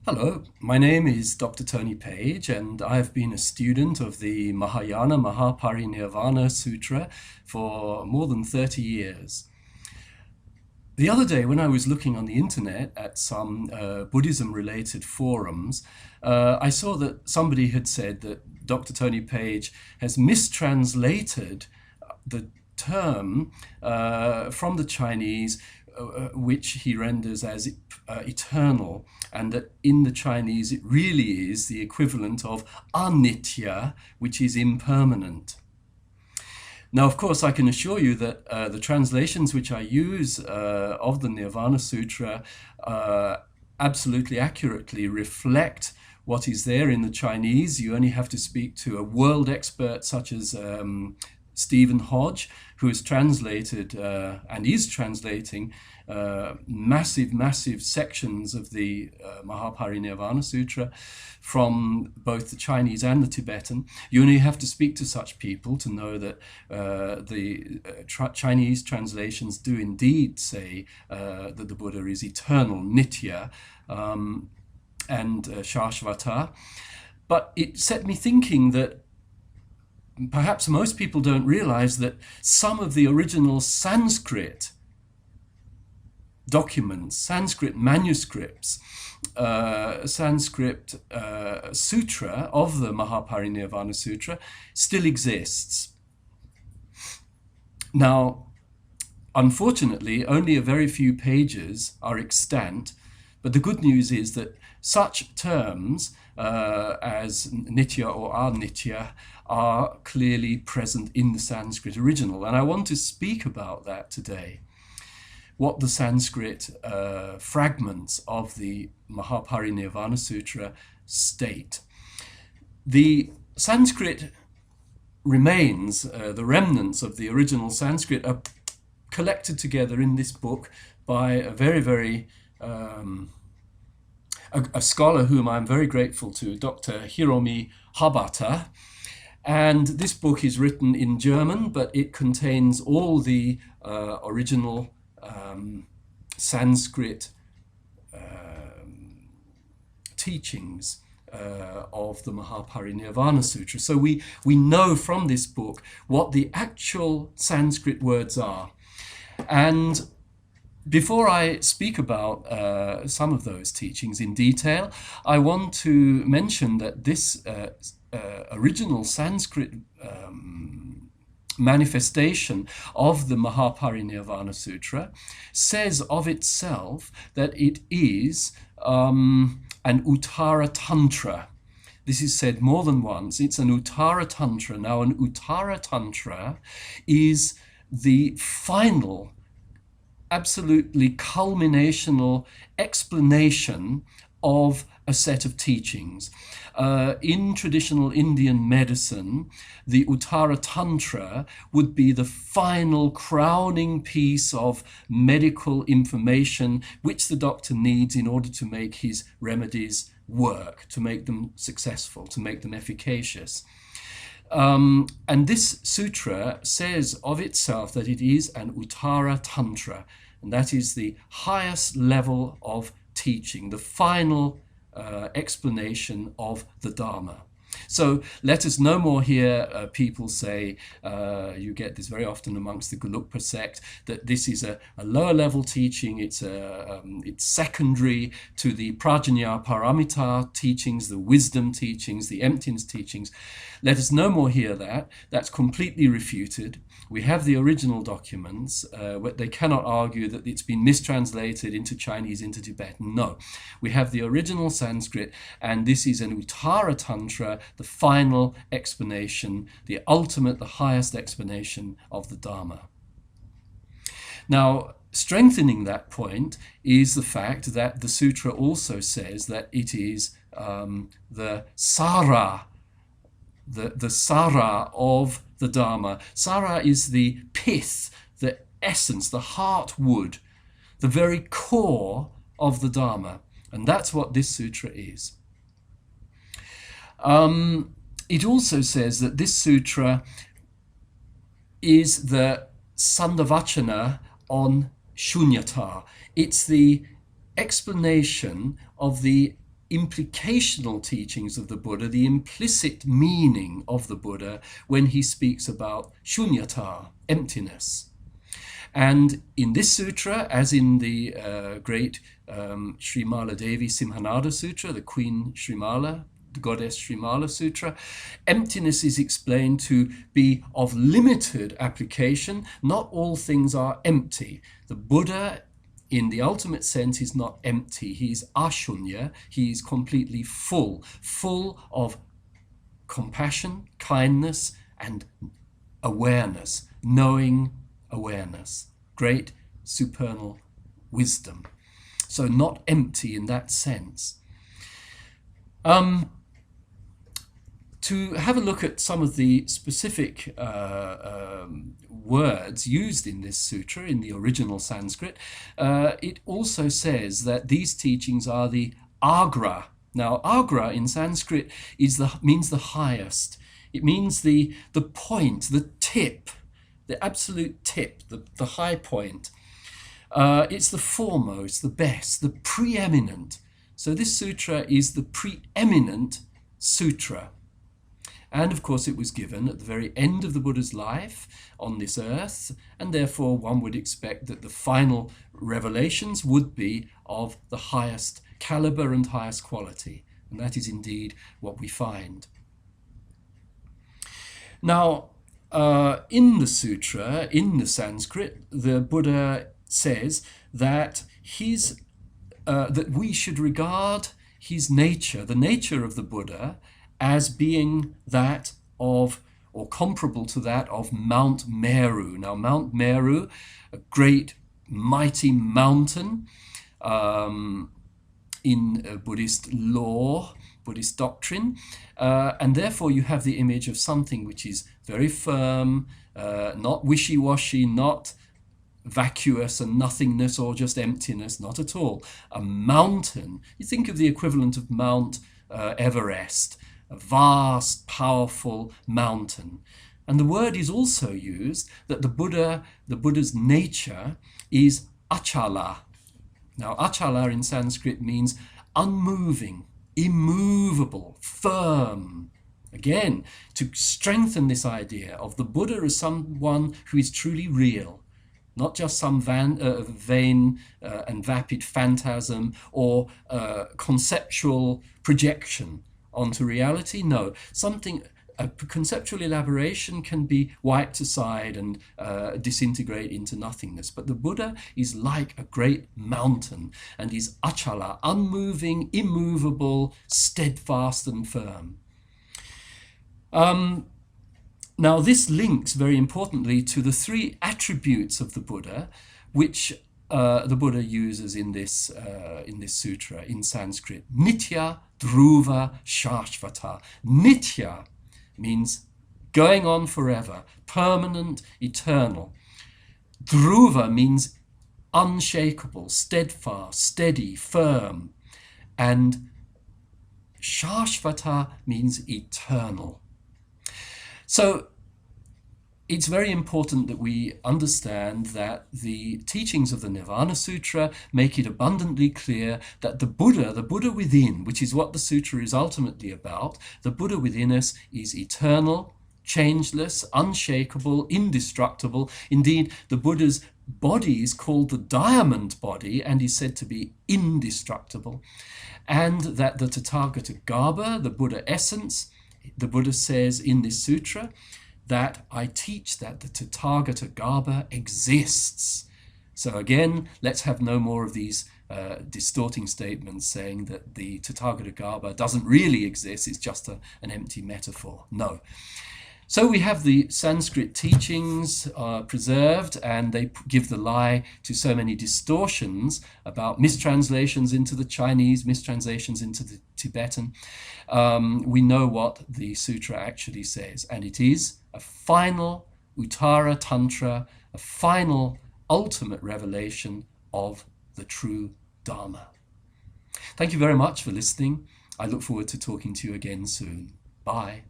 Hello, my name is Dr. Tony Page, and I have been a student of the Mahayana Mahaparinirvana Sutra for more than 30 years. The other day, when I was looking on the internet at some Buddhism-related forums, I saw that somebody had said that Dr. Tony Page has mistranslated the term from the Chinese, which he renders as eternal, and that in the Chinese it really is the equivalent of anitya, which is impermanent. Now, of course, I can assure you that the translations which I use of the Nirvana Sutra absolutely accurately reflect what is there in the Chinese. You only have to speak to a world expert such as Stephen Hodge, who has translated and is translating massive sections of the Mahaparinirvana Sutra from both the Chinese and the Tibetan. You only have to speak to such people to know that the Chinese translations do indeed say that the Buddha is eternal, nitya, and shashvata. But it set me thinking that perhaps most people don't realize that some of the original Sanskrit documents, Sanskrit manuscripts, Sanskrit sutra of the Mahaparinirvana Sutra still exists. Now, unfortunately, only a very few pages are extant, but the good news is that such terms as nitya or anitya are clearly present in the Sanskrit original. And I want to speak about that today, what the Sanskrit fragments of the Mahaparinirvana Sutra state. The Sanskrit remains, the remnants of the original Sanskrit are collected together in this book by a very a scholar whom I'm very grateful to, Dr. Hiromi Habata. And this book is written in German, but it contains all the original Sanskrit teachings of the Mahaparinirvana Sutra. So we know from this book what the actual Sanskrit words are. And before I speak about some of those teachings in detail, I want to mention that this original Sanskrit manifestation of the Mahaparinirvana Sutra says of itself that it is an Uttara Tantra. This is said more than once. It's an Uttara Tantra. Now, an Uttara Tantra is the final, absolutely culminational explanation of a set of teachings. In traditional Indian medicine, the Uttara Tantra would be the final crowning piece of medical information which the doctor needs in order to make his remedies work, to make them successful, to make them efficacious. And this sutra says of itself that it is an Uttara Tantra, and that is the highest level of teaching, the final explanation of the Dharma. So let us no more hear people say, you get this very often amongst the Gelugpa sect, that this is a lower level teaching, it's secondary to the Prajna Paramita teachings, the wisdom teachings, the emptiness teachings. Let us no more hear that. That's completely refuted. We have the original documents. They cannot argue that it's been mistranslated into Chinese, into Tibetan. No, we have the original Sanskrit, and this is an Uttara Tantra, the final explanation, the ultimate, the highest explanation of the Dharma. Now, strengthening that point is the fact that the sutra also says that it is the sara, the sara of the Dharma. Sara is the pith, the essence, the heartwood, the very core of the Dharma. And that's what this sutra is. It also says that this sutra is the Sandavachana on Shunyata. It's the explanation of the implicational teachings of the Buddha, the implicit meaning of the Buddha when he speaks about shunyata, emptiness. And in this sutra, as in the great Srimala Devi Simhanada Sutra, the Queen Srimala, the goddess Srimala Sutra, emptiness is explained to be of limited application. Not all things are empty. The Buddha, in the ultimate sense, is not empty. He is ashunya. He is completely full of compassion, kindness, and awareness, knowing awareness, great supernal wisdom. So not empty in that sense. To have a look at some of the specific words used in this sutra, in the original Sanskrit, it also says that these teachings are the agra. Now, agra in Sanskrit means the highest. It means the point, the tip, the absolute tip, the high point. It's the foremost, the best, the preeminent. So this sutra is the preeminent sutra. And of course it was given at the very end of the Buddha's life on this earth, and therefore one would expect that the final revelations would be of the highest caliber and highest quality. And that is indeed what we find. Now, in the sutra, in the Sanskrit, the Buddha says that that we should regard his nature, the nature of the Buddha, as being that of, or comparable to that of Mount Meru. Now, Mount Meru, a great mighty mountain in Buddhist law, Buddhist doctrine, and therefore you have the image of something which is very firm, not wishy-washy, not vacuous and nothingness or just emptiness, not at all. A mountain, you think of the equivalent of Mount Everest, a vast, powerful mountain. And the word is also used that the Buddha's nature is achala. Now, achala in Sanskrit means unmoving, immovable, firm. Again, to strengthen this idea of the Buddha as someone who is truly real, not just some vain and vapid phantasm or conceptual projection onto reality. No, a conceptual elaboration can be wiped aside and disintegrate into nothingness. But the Buddha is like a great mountain and is achala, unmoving, immovable, steadfast and firm. Now this links very importantly to the three attributes of the Buddha, which the Buddha uses in this sutra in Sanskrit. Nitya, Dhruva, Shashvata. Nitya means going on forever, permanent, eternal. Dhruva means unshakable, steadfast, steady, firm. And Shashvata means eternal. So it's very important that we understand that the teachings of the Nirvana Sutra make it abundantly clear that the Buddha within, which is what the sutra is ultimately about, the Buddha within us is eternal, changeless, unshakable, indestructible. Indeed, the Buddha's body is called the diamond body and is said to be indestructible. And that the Tathagata Garbha, the Buddha essence, the Buddha says in this sutra, that I teach that the Tathagata Garbha exists. So again, let's have no more of these distorting statements saying that the Tathagata Garbha doesn't really exist, it's just an empty metaphor. No. So we have the Sanskrit teachings preserved, and they give the lie to so many distortions about mistranslations into the Chinese, mistranslations into the Tibetan. We know what the sutra actually says, and it is a final Uttara Tantra, a final ultimate revelation of the true Dharma. Thank you very much for listening. I look forward to talking to you again soon. Bye.